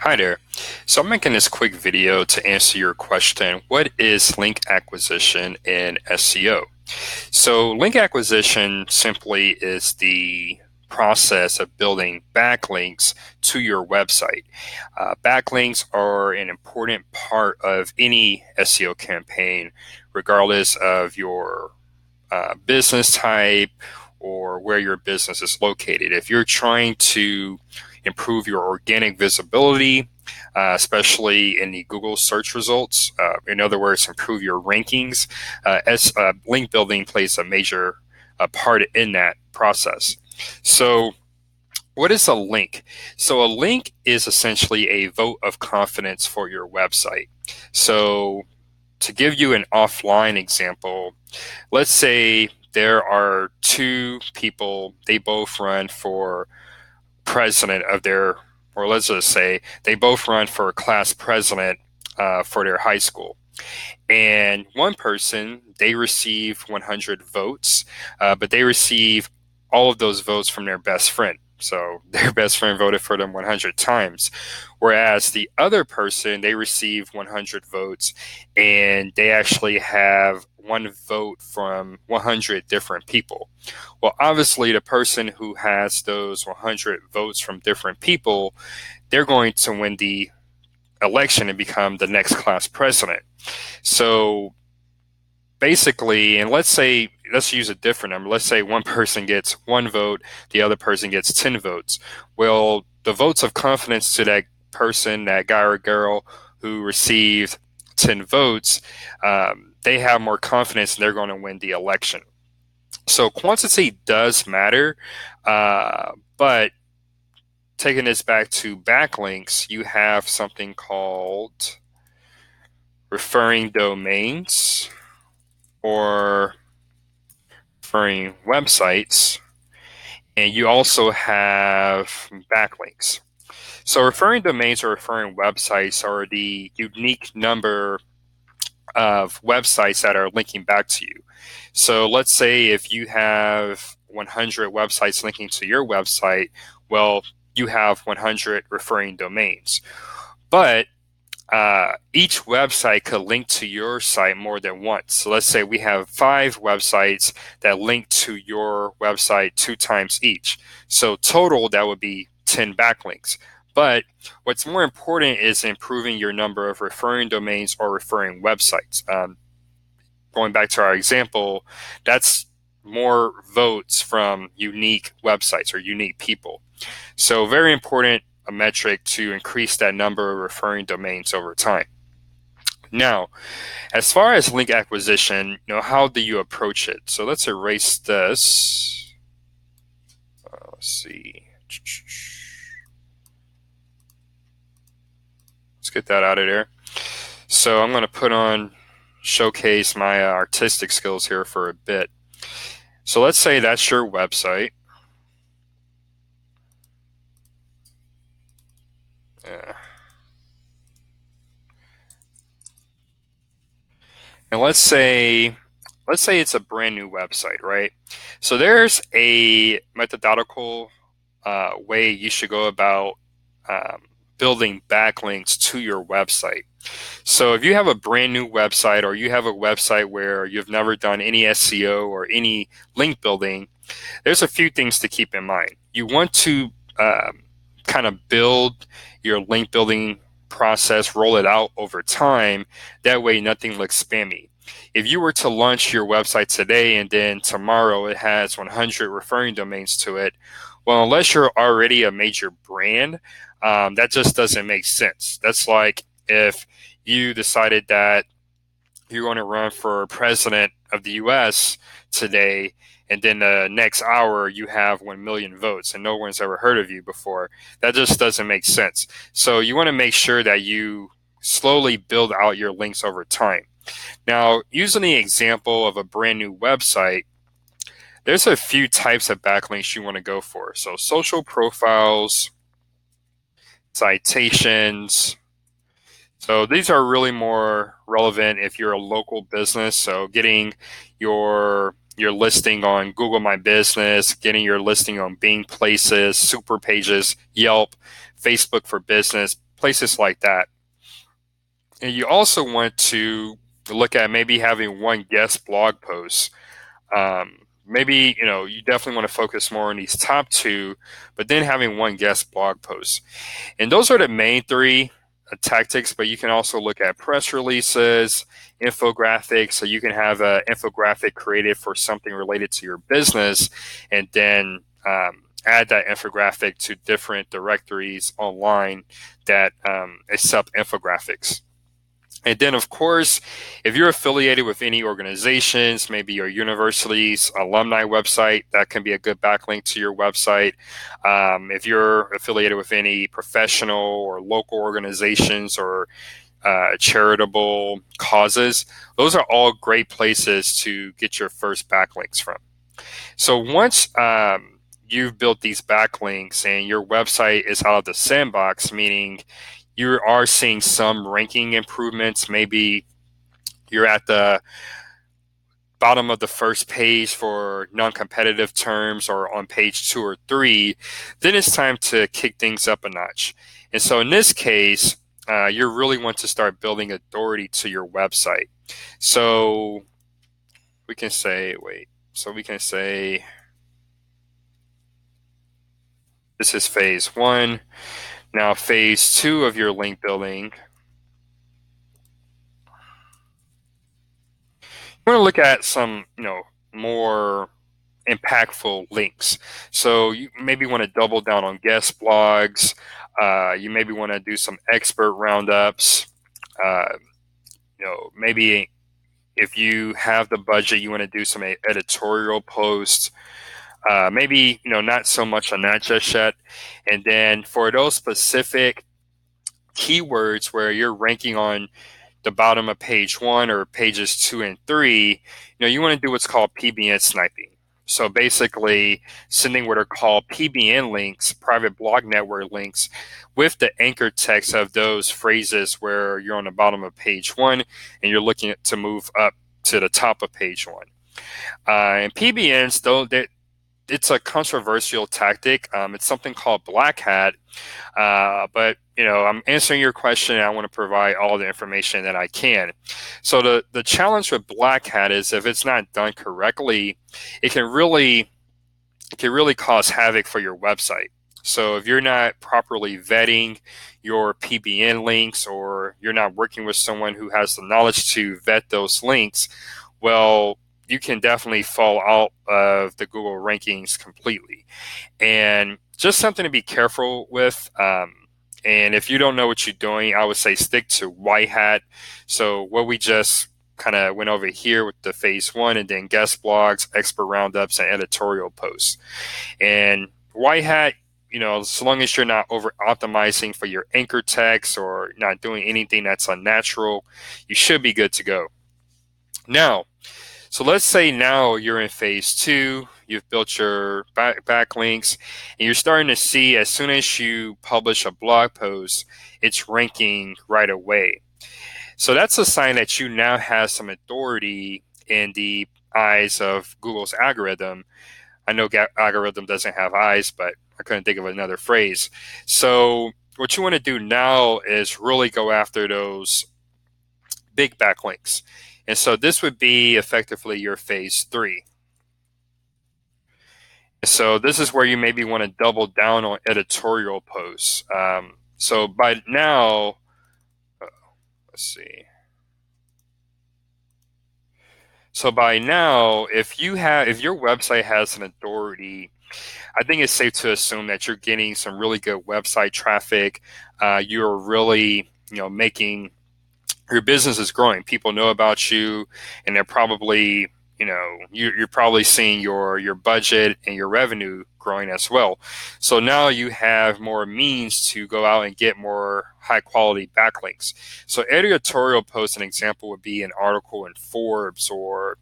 Hi there. So I'm making this quick video to answer your question, what is link acquisition in SEO? So link acquisition simply is the process of building backlinks to your website. Backlinks are an important part of any SEO campaign, regardless of your business type or where your business is located. If you're trying to improve your organic visibility, especially in the Google search results, in other words, improve your rankings, link building plays a major part in that process. So what is a link? So a link is essentially a vote of confidence for your website. So to give you an offline example, let's say there are two people, they both run for president of their, or let's just say they both run for class president for their high school. And one person, they receive 100 votes, but they receive all of those votes from their best friend. So their best friend voted for them 100 times. Whereas the other person, they receive 100 votes and they actually have one vote from 100 different people. Well, obviously, the person who has those 100 votes from different people, they're going to win the election and become the next class president. So basically, and let's use a different number. Let's say one person gets one vote, the other person gets 10 votes. Well, the votes of confidence to that person, that guy or girl who received 10 votes, they have more confidence and they're going to win the election. So quantity does matter, but taking this back to backlinks, you have something called referring domains or referring websites, and you also have backlinks. So referring domains or referring websites are the unique number of websites that are linking back to you. So let's say if you have 100 websites linking to your website, well, you have 100 referring domains. But each website could link to your site more than once. So let's say we have 5 websites that link to your website 2 times each. So total, that would be 10 backlinks. But what's more important is improving your number of referring domains or referring websites. Going back to our example, that's more votes from unique websites or unique people. So very important a metric to increase that number of referring domains over time. Now, as far as link acquisition, how do you approach it? So let's erase this. Let's see. Let's get that out of there. So I'm going to put on showcase my artistic skills here for a bit. So let's say that's your website. And let's say it's a brand new website, right? So there's a methodological way you should go about building backlinks to your website. So if you have a brand new website or you have a website where you've never done any SEO or any link building, there's a few things to keep in mind. You want to kind of build your link building process, roll it out over time. That way nothing looks spammy. If you were to launch your website today and then tomorrow it has 100 referring domains to it, well, unless you're already a major brand, that just doesn't make sense. That's like if you decided that you're going to run for president of the US today, and then the next hour you have 1 million votes and no one's ever heard of you before. That just doesn't make sense. So you want to make sure that you slowly build out your links over time. Now, using the example of a brand new website, there's a few types of backlinks you want to go for. So social profiles, citations. So these are really more relevant if you're a local business. So getting your listing on Google My Business, getting your listing on Bing Places, Super Pages, Yelp, Facebook for Business, places like that. And you also want to look at maybe having one guest blog post. Maybe, you definitely want to focus more on these top two, but then having one guest blog post. And those are the main three tactics, but you can also look at press releases, infographics. So you can have an infographic created for something related to your business, and then add that infographic to different directories online that accept infographics. And then, of course, if you're affiliated with any organizations, maybe your university's alumni website, that can be a good backlink to your website. If you're affiliated with any professional or local organizations or charitable causes, those are all great places to get your first backlinks from. So once you've built these backlinks and your website is out of the sandbox, meaning you are seeing some ranking improvements, maybe you're at the bottom of the first page for non-competitive terms or on page 2 or 3, then it's time to kick things up a notch. And so in this case, you really want to start building authority to your website. So we can say, this is phase 1. Now, phase 2 of your link building, you want to look at some, more impactful links. So you maybe want to double down on guest blogs. You maybe want to do some expert roundups. Uh, maybe if you have the budget, you want to do some editorial posts. Maybe, not so much on that just yet. And then for those specific keywords where you're ranking on the bottom of page 1 or pages 2 and 3, you want to do what's called PBN sniping. So basically sending what are called PBN links, private blog network links, with the anchor text of those phrases where you're on the bottom of page 1 and you're looking to move up to the top of page 1. And PBNs, though, it's a controversial tactic. It's something called black hat. But I'm answering your question, and I want to provide all the information that I can. So the challenge with black hat is if it's not done correctly, it can really cause havoc for your website. So if you're not properly vetting your PBN links, or you're not working with someone who has the knowledge to vet those links, well, you can definitely fall out of the Google rankings completely. And just something to be careful with. And if you don't know what you're doing, I would say stick to white hat. So what we just kind of went over here with the phase 1, and then guest blogs, expert roundups, and editorial posts. And white hat, as long as you're not over optimizing for your anchor text or not doing anything that's unnatural, you should be good to go. Now, so let's say now you're in phase 2, you've built your backlinks, and you're starting to see as soon as you publish a blog post, it's ranking right away. So that's a sign that you now have some authority in the eyes of Google's algorithm. I know algorithm doesn't have eyes, but I couldn't think of another phrase. So what you want to do now is really go after those big backlinks. And so this would be effectively your phase 3. So this is where you maybe want to double down on editorial posts. So by now, let's see. So by now, if your website has an authority, I think it's safe to assume that you're getting some really good website traffic. You're really, making your business is growing. People know about you, and they're probably, you're probably seeing your budget and your revenue growing as well. So now you have more means to go out and get more high quality backlinks. So editorial post, an example would be an article in Forbes or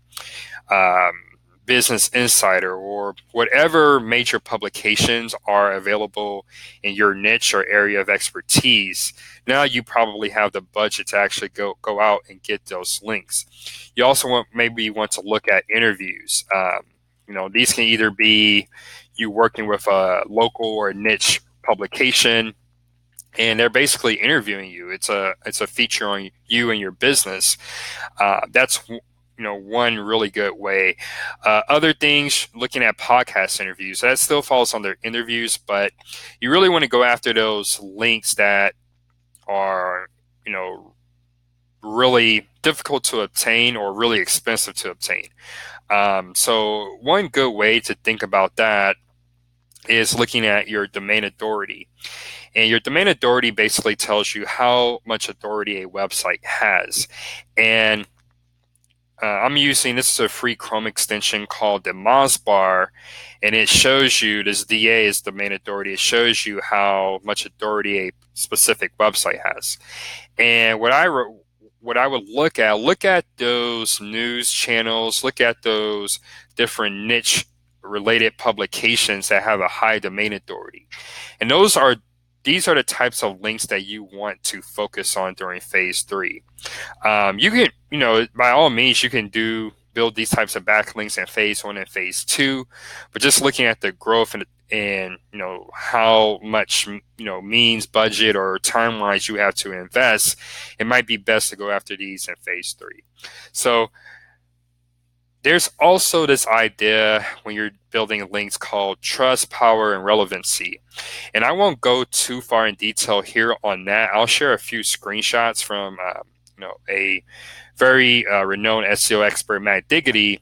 Business Insider or whatever major publications are available in your niche or area of expertise. Now you probably have the budget to actually go out and get those links. You also maybe want to look at interviews. These can either be you working with a local or niche publication. and they're basically interviewing you. It's a feature on you and your business. That's one really good way. Other things, looking at podcast interviews, that still falls under interviews, but you really want to go after those links that are really difficult to obtain or really expensive to obtain. So one good way to think about that is looking at your domain authority. And your domain authority basically tells you how much authority a website has. And I'm using, this is a free Chrome extension called the Mozbar, and it shows you, this DA is domain authority, it shows you how much authority a specific website has. And what I would look at those news channels, look at those different niche related publications that have a high domain authority. And these are the types of links that you want to focus on during phase 3. You can, by all means, you can build these types of backlinks in phase 1 and phase 2, but just looking at the growth and how much means, budget, or time-wise you have to invest, it might be best to go after these in phase 3. So there's also this idea when you're building links called trust, power, and relevancy. And I won't go too far in detail here on that. I'll share a few screenshots from a very renowned SEO expert, Matt Diggity,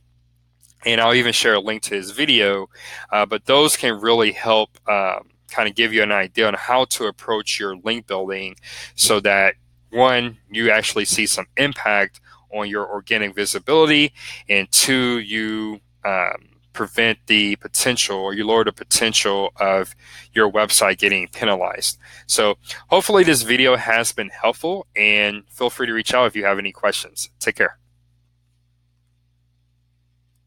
and I'll even share a link to his video. But those can really help kind of give you an idea on how to approach your link building so that, one, you actually see some impact on your organic visibility, and two, you prevent the potential, or you lower the potential of your website getting penalized. So hopefully this video has been helpful, and feel free to reach out if you have any questions. Take care.